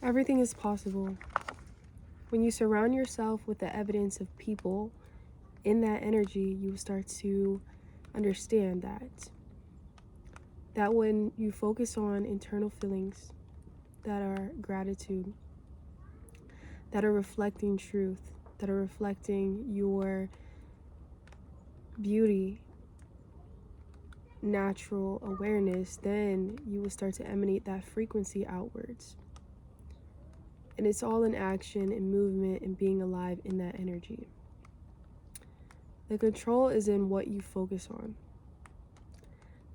Everything is possible. When you surround yourself with the evidence of people in that energy, you will start to understand that when you focus on internal feelings that are gratitude, that are reflecting truth, that are reflecting your beauty, natural awareness, then you will start to emanate that frequency outwards. And it's all in action and movement and being alive in that energy. The control is in what you focus on.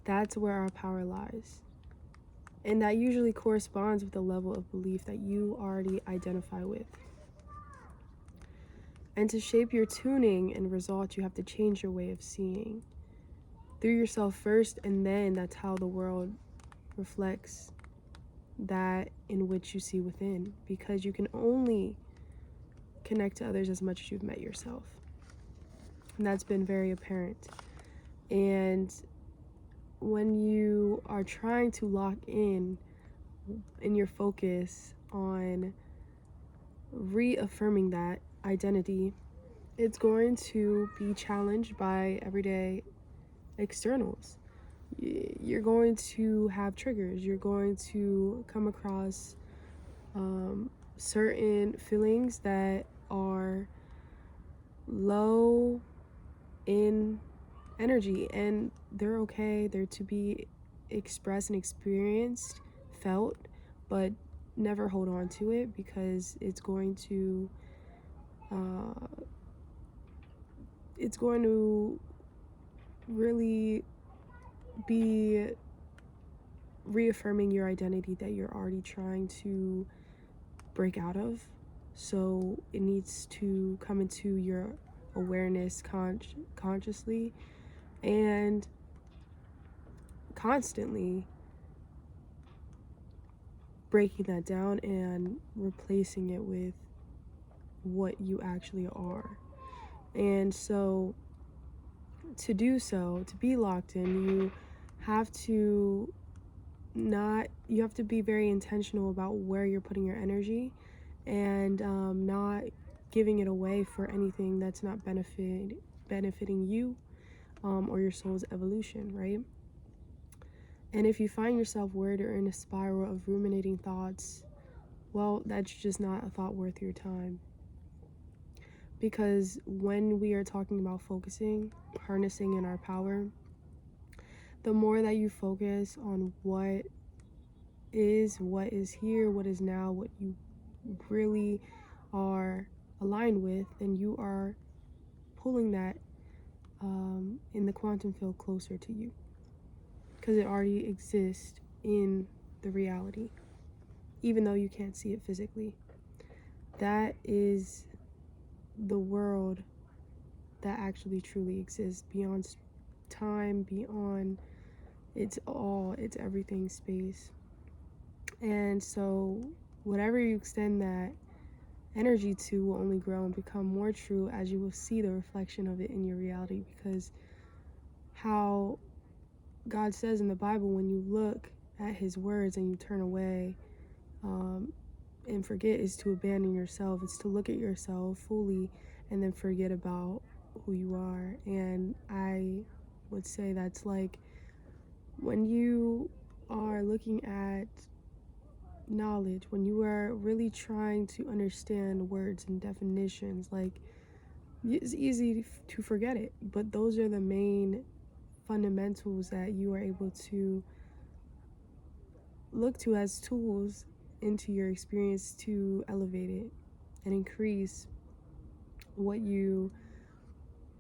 That's where our power lies. And that usually corresponds with the level of belief that you already identify with. And to shape your tuning and results, you have to change your way of seeing through yourself first, and then that's how the world reflects that in which you see within, because you can only connect to others as much as you've met yourself. And that's been very apparent. And when you are trying to lock in your focus on reaffirming that identity, it's going to be challenged by everyday externals. You're going to have triggers. You're going to come across certain feelings that are low in energy, and they're okay. They're to be expressed and experienced, felt, but never hold on to it, because it's going to really be reaffirming your identity that you're already trying to break out of. So it needs to come into your awareness consciously and constantly breaking that down and replacing it with what you actually are. And so to do so, to be locked in, you have to be very intentional about where you're putting your energy, and not giving it away for anything that's not benefiting you or your soul's evolution, right? And if you find yourself worried or in a spiral of ruminating thoughts, well, that's just not a thought worth your time. Because when we are talking about focusing, harnessing in our power, the more that you focus on what is here, what is now, what you really are aligned with, then you are pulling that in the quantum field closer to you, because it already exists in the reality, even though you can't see it physically. That is the world that actually truly exists beyond time, beyond it's everything space. And so whatever you extend that energy to will only grow and become more true as you will see the reflection of it in your reality. Because how God says in the Bible, when you look at his words and you turn away and forget, is to abandon yourself. It's to look at yourself fully and then forget about who you are. And I would say that's like when you are looking at knowledge, when you are really trying to understand words and definitions, like, it's easy to forget it, but those are the main fundamentals that you are able to look to as tools into your experience to elevate it and increase what you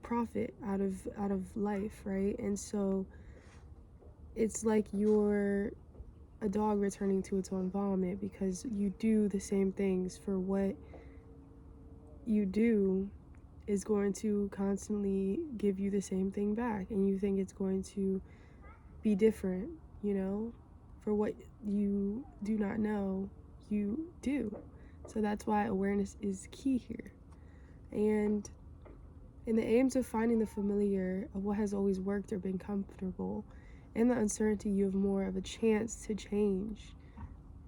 profit out of life, right? And so it's like you're a dog returning to its own vomit, because you do the same things. For what you do is going to constantly give you the same thing back, and you think it's going to be different, for what you do not know, you do. So that's why awareness is key here. And in the aims of finding the familiar of what has always worked or been comfortable, in the uncertainty, you have more of a chance to change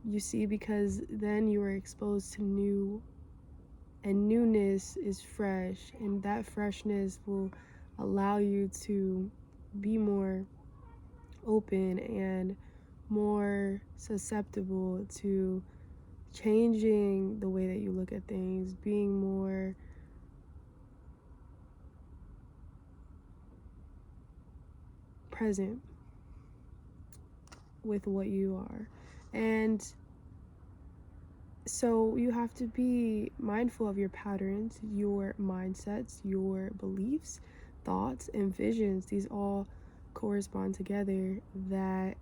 You see, because then you are exposed to new, and newness is fresh, and that freshness will allow you to be more open and more susceptible to changing the way that you look at things, being more present with what you are. And so you have to be mindful of your patterns, your mindsets, your beliefs, thoughts, and visions. These all correspond together that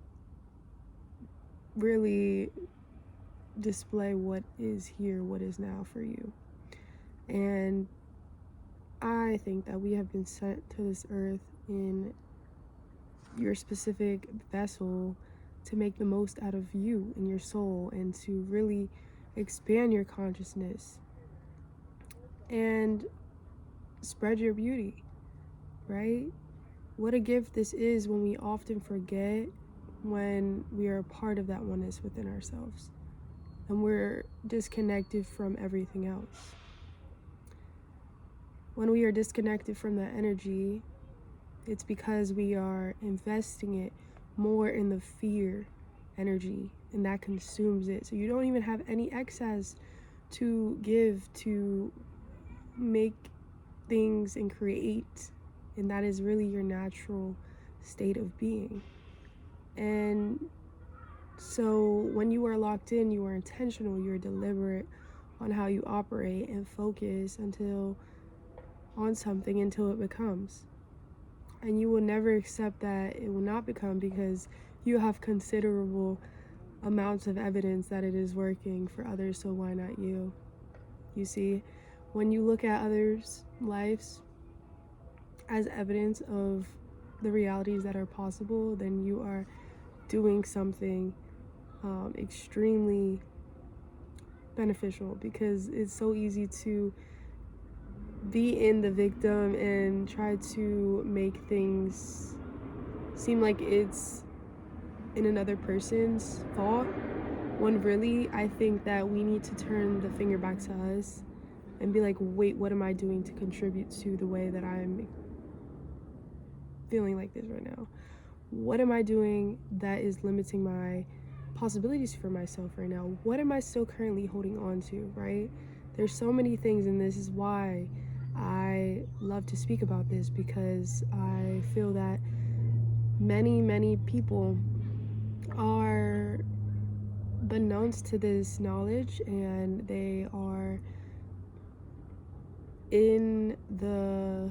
really display what is here, what is now for you. And I think that we have been sent to this earth in your specific vessel to make the most out of you and your soul, and to really expand your consciousness and spread your beauty, right? What a gift this is when we often forget when we are a part of that oneness within ourselves and we're disconnected from everything else. When we are disconnected from that energy, it's because we are investing it more in the fear energy, and that consumes it. So you don't even have any excess to give, to make things and create, and that is really your natural state of being. And so when you are locked in, you are intentional, you're deliberate on how you operate and focus on something until it becomes. And you will never accept that it will not become, because you have considerable amounts of evidence that it is working for others, so why not you? You see, when you look at others' lives as evidence of the realities that are possible, then you are doing something extremely beneficial, because it's so easy to be in the victim and try to make things seem like it's in another person's fault, when really I think that we need to turn the finger back to us and be like, wait, what am I doing to contribute to the way that I'm feeling like this right now? What am I doing that is limiting my possibilities for myself right now? What am I still currently holding on to, right? There's so many things, and this is why I love to speak about this, because I feel that many people are beknownst to this knowledge, and they are in the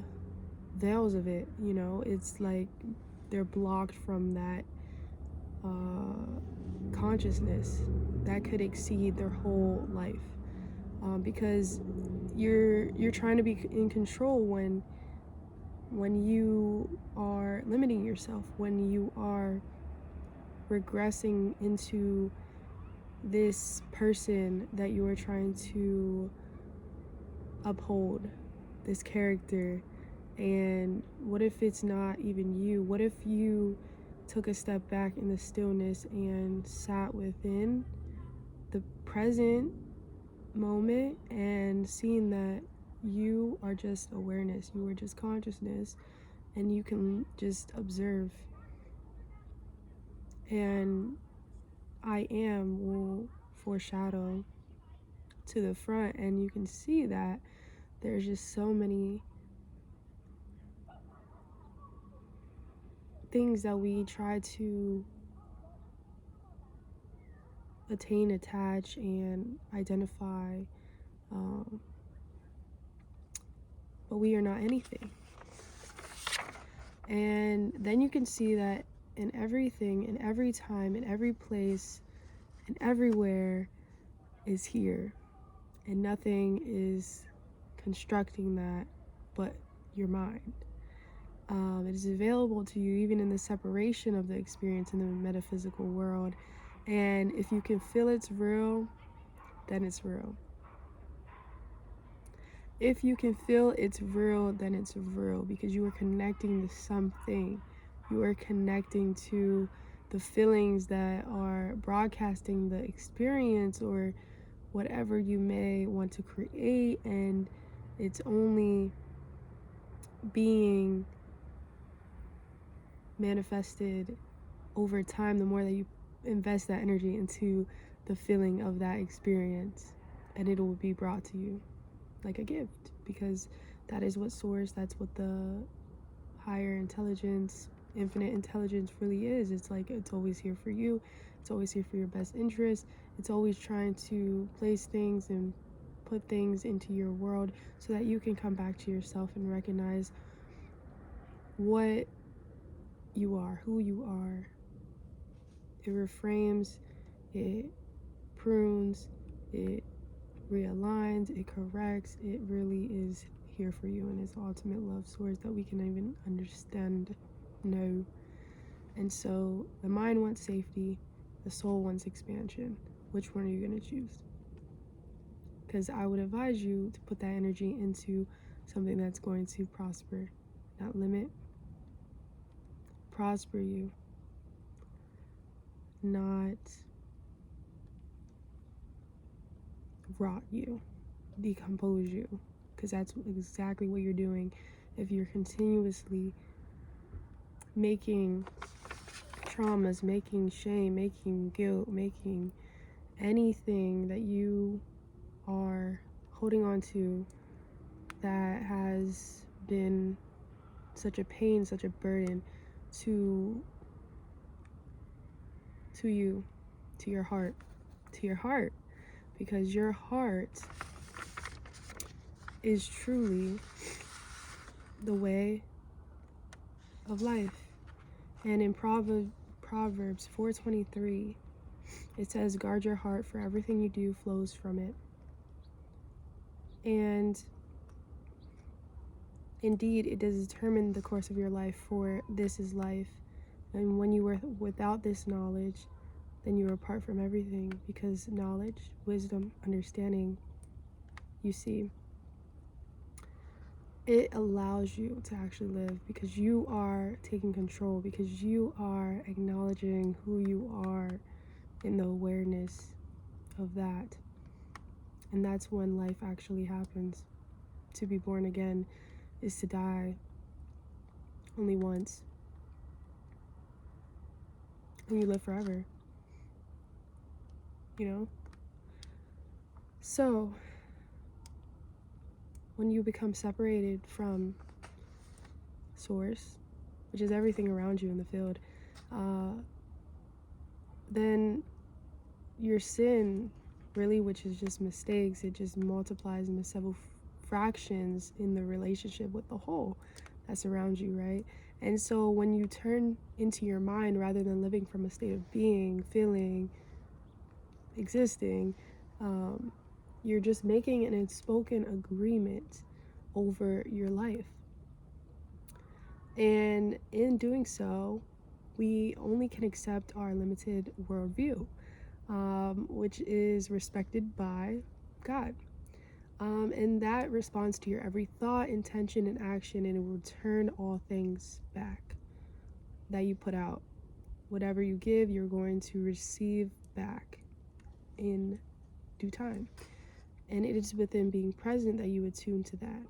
veils of it, you know. It's like they're blocked from that consciousness that could exceed their whole life, because you're trying to be in control when you are limiting yourself, when you are regressing into this person that you are trying to uphold, this character. And what if it's not even you? What if you took a step back in the stillness and sat within the present moment and seeing that you are just awareness, you are just consciousness, and you can just observe. And I am will foreshadow to the front, and you can see that there's just so many things that we try to attain, attach, and identify, but we are not anything. And then you can see that in everything, in every time, in every place, and everywhere is here, and nothing is constructing that but your mind. It is available to you even in the separation of the experience in the metaphysical world. And if you can feel it's real, then it's real. If you can feel it's real, then it's real, because you are connecting to something. You are connecting to the feelings that are broadcasting the experience or whatever you may want to create, and it's only being manifested over time the more that you invest that energy into the feeling of that experience, and it will be brought to you like a gift, because that is what source, that's what the higher intelligence, infinite intelligence really is. It's like it's always here for you, it's always here for your best interest, it's always trying to place things and put things into your world so that you can come back to yourself and recognize what you are, who you are. It reframes, it prunes, it realigns, it corrects. It really is here for you, and it's ultimate love source that we can even understand, know. And so the mind wants safety, the soul wants expansion. Which one are you going to choose? Because I would advise you to put that energy into something that's going to prosper, not limit, prosper you, not rot you, decompose you, because that's exactly what you're doing if you're continuously making traumas, making shame, making guilt, making anything that you are holding on to that has been such a pain, such a burden to you, to your heart, because your heart is truly the way of life. And in Proverbs 4:23, it says, guard your heart, for everything you do flows from it. And indeed, it does determine the course of your life, for this is life. And when you were without this knowledge, then you were apart from everything, because knowledge, wisdom, understanding, you see, it allows you to actually live, because you are taking control, because you are acknowledging who you are in the awareness of that. And that's when life actually happens. To be born again is to die only once, and you live forever, you know? So when you become separated from source, which is everything around you in the field, then your sin, really, which is just mistakes, it just multiplies into several fractions in the relationship with the whole that's around you, right? And so when you turn into your mind rather than living from a state of being, feeling, existing, you're just making an unspoken agreement over your life. And in doing so, we only can accept our limited worldview, which is respected by God. And that responds to your every thought, intention, and action, and it will return all things back that you put out. Whatever you give, you're going to receive back in due time. And it is within being present that you attune to that.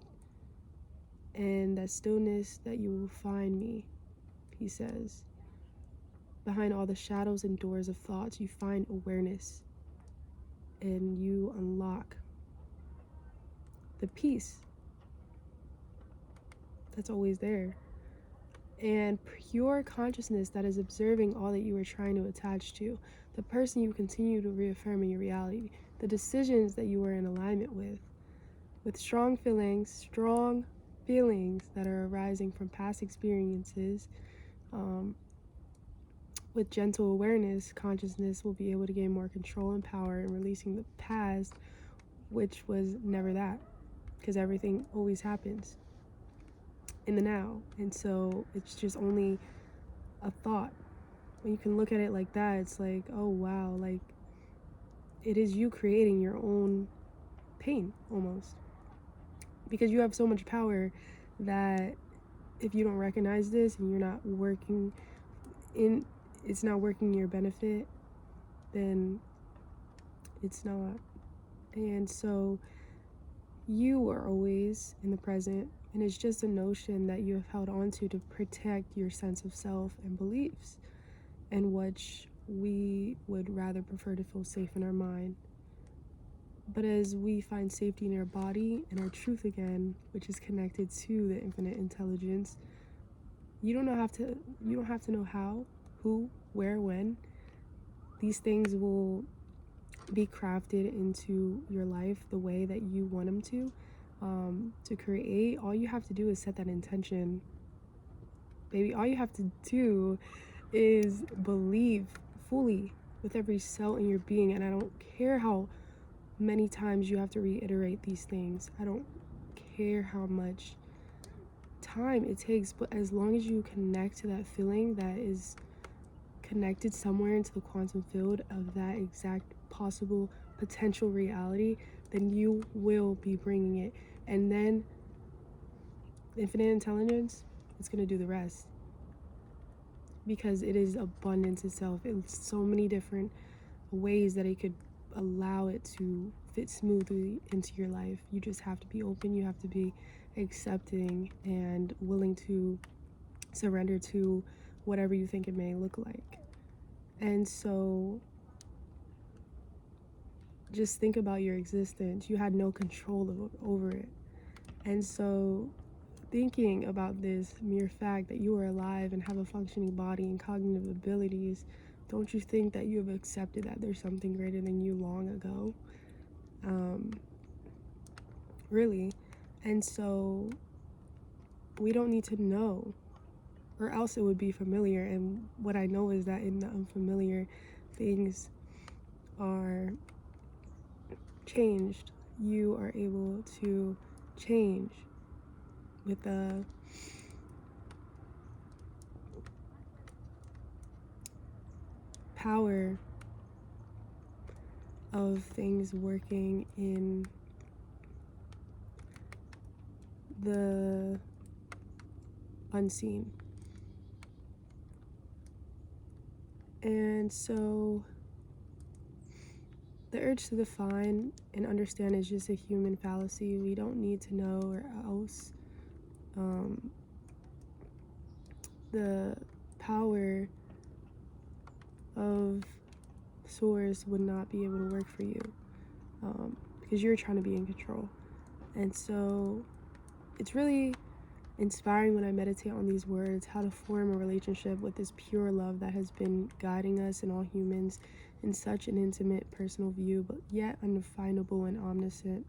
And that stillness that you will find me, he says. Behind all the shadows and doors of thoughts, you find awareness. And you unlock the peace that's always there. And pure consciousness that is observing all that you are trying to attach to. The person you continue to reaffirm in your reality. The decisions that you are in alignment with strong feelings that are arising from past experiences. With gentle awareness, consciousness will be able to gain more control and power in releasing the past, which was never that, because everything always happens in the now. And so it's just only a thought. When you can look at it like that, it's like, oh wow, like it is you creating your own pain almost, because you have so much power that if you don't recognize this and you're not working in it's not working your benefit, then it's not. And so you are always in the present, and it's just a notion that you have held on to protect your sense of self and beliefs, and which we would rather prefer to feel safe in our mind. But as we find safety in our body and our truth again, which is connected to the infinite intelligence, you don't have to know how, who, where, when. These things will be crafted into your life the way that you want them to create. All you have to do is set that intention, baby. All you have to do is believe fully with every cell in your being. And I don't care how many times you have to reiterate these things. I don't care how much time it takes, but as long as you connect to that feeling that is connected somewhere into the quantum field of that exact possible potential reality, then you will be bringing it. And then infinite intelligence is going to do the rest, because it is abundance itself in so many different ways that it could allow it to fit smoothly into your life. You just have to be open, you have to be accepting and willing to surrender to whatever you think it may look like. And so just think about your existence. You had no control over it. And so thinking about this mere fact that you are alive and have a functioning body and cognitive abilities, don't you think that you have accepted that there's something greater than you long ago? Really. And so we don't need to know, or else it would be familiar. And what I know is that in the unfamiliar, things are changed. You are able to change with the power of things working in the unseen. And so the urge to define and understand is just a human fallacy. We don't need to know, or else the power of source would not be able to work for you, because you're trying to be in control. And so it's really inspiring when I meditate on these words, how to form a relationship with this pure love that has been guiding us and all humans in such an intimate personal view, but yet undefinable and omniscient.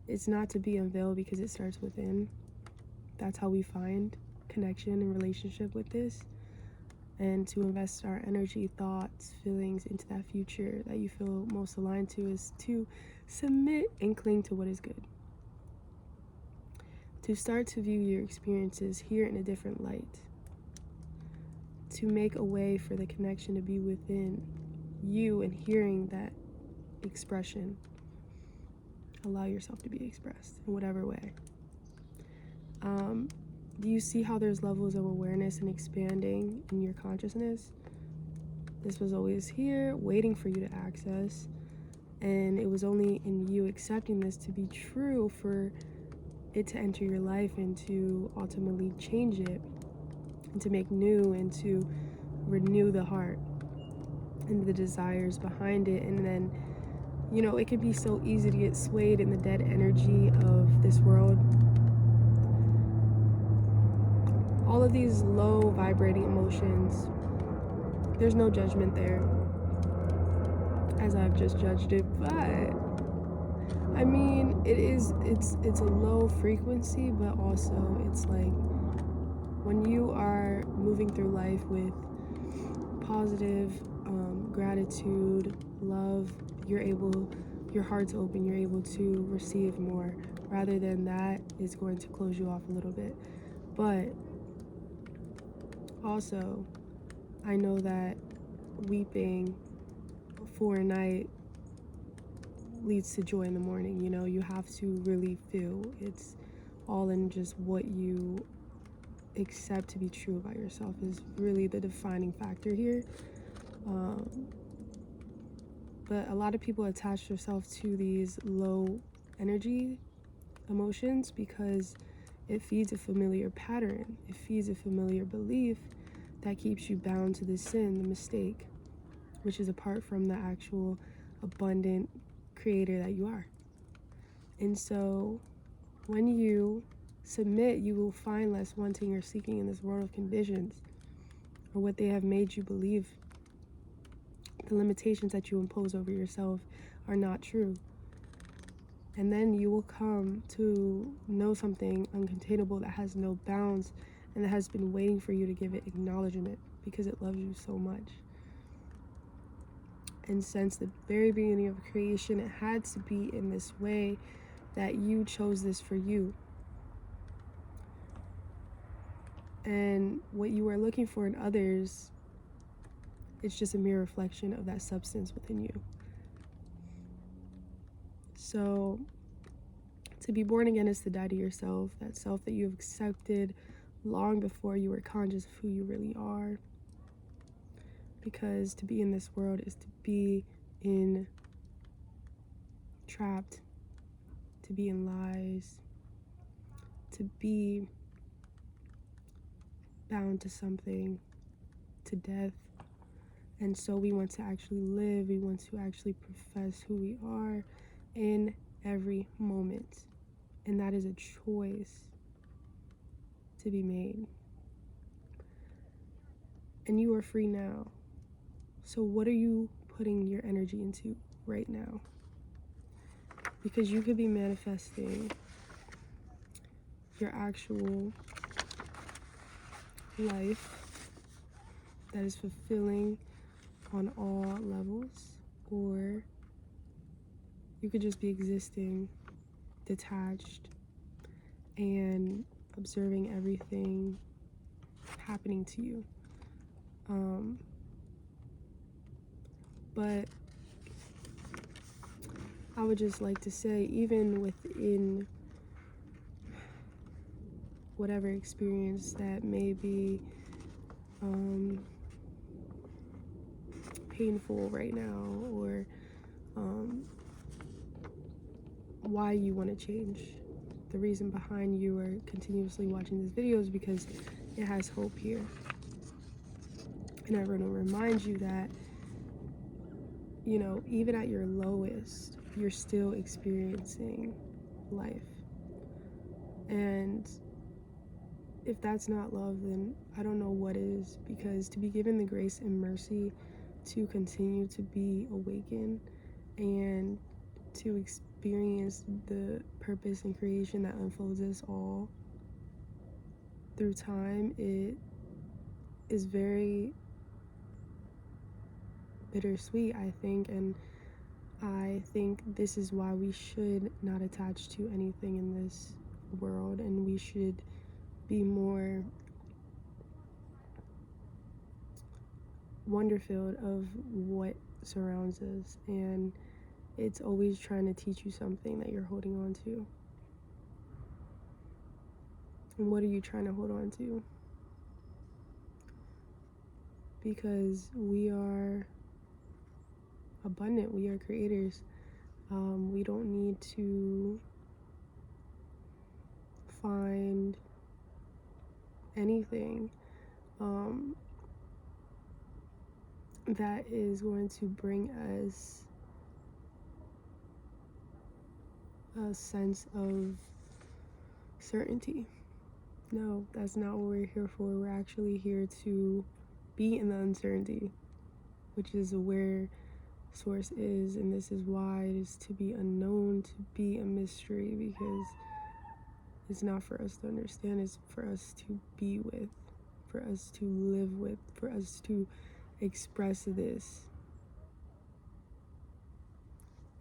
It's not to be unveiled because it starts within. That's how we find connection and relationship with this, and to invest our energy, thoughts, feelings into that future that you feel most aligned to is to submit and cling to what is good. To start to view your experiences here in a different light. To make a way for the connection to be within you and hearing that expression. Allow yourself to be expressed in whatever way. Do you see how there's levels of awareness and expanding in your consciousness? This was always here, waiting for you to access. And it was only in you accepting this to be true for it to enter your life and to ultimately change it, and to make new, and to renew the heart and the desires behind it. And then, it can be so easy to get swayed in the dead energy of this world. All of these low vibrating emotions, there's no judgment there, as I've just judged it, but I mean, it's a low frequency, but also it's like when you are moving through life with positive gratitude, love, your heart's open, you're able to receive more. Rather than that is going to close you off a little bit. But also, I know that weeping for a night leads to joy in the morning. You have to really feel. It's all in just what you accept to be true about yourself is really the defining factor here. But a lot of people attach themselves to these low energy emotions because it feeds a familiar pattern. It feeds a familiar belief that keeps you bound to the sin, the mistake, which is apart from the actual abundant creator that you are. And so when you submit, you will find less wanting or seeking in this world of conditions or what they have made you believe. The limitations that you impose over yourself are not true. And then you will come to know something uncontainable that has no bounds and that has been waiting for you to give it acknowledgement because it loves you so much. And since the very beginning of creation, it had to be in this way that you chose this for you. And what you are looking for in others, it's just a mere reflection of that substance within you. So to be born again is to die to yourself, that self that you have accepted long before you were conscious of who you really are. Because to be in this world is to be trapped, to be in lies, to be bound to something, to death. And so we want to actually live, we want to actually profess who we are in every moment. And that is a choice to be made. And you are free now. So what are you putting your energy into right now? Because you could be manifesting your actual life that is fulfilling on all levels, or you could just be existing detached and observing everything happening to you. But I would just like to say, even within whatever experience that may be painful right now, or why you want to change, the reason behind you are continuously watching this video is because it has hope here. And I want to remind you that, you know, even at your lowest, you're still experiencing life. And if that's not love, then I don't know what is, because to be given the grace and mercy to continue to be awakened and to experience the purpose and creation that unfolds us all through time, it is very bittersweet, I think. And I think this is why we should not attach to anything in this world, and we should be more wonder-filled of what surrounds us. And it's always trying to teach you something that you're holding on to. And what are you trying to hold on to? Because we are abundant, we are creators. We don't need to find anything that is going to bring us a sense of certainty. No, that's not what we're here for. We're actually here to be in the uncertainty, which is where source is. And this is why it is to be unknown, to be a mystery, because it's not for us to understand, it's for us to be with, for us to live with, for us to express this.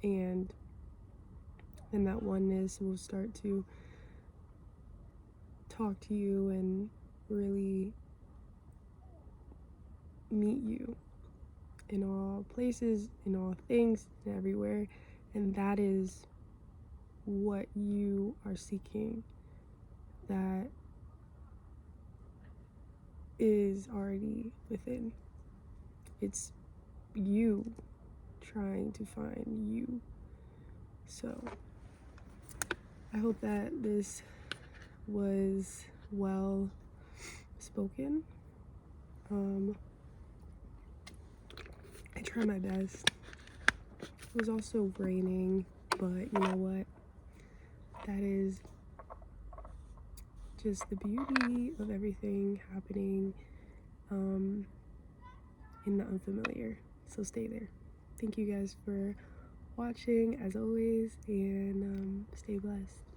And in that oneness, we'll start to talk to you and really meet you in all places, in all things, and everywhere. And that is what you are seeking, that is already within. It's you trying to find you. So I hope that this was well spoken. I try my best. It was also raining, but you know what? That is just the beauty of everything happening in the unfamiliar. So stay there. Thank you guys for watching as always, and stay blessed.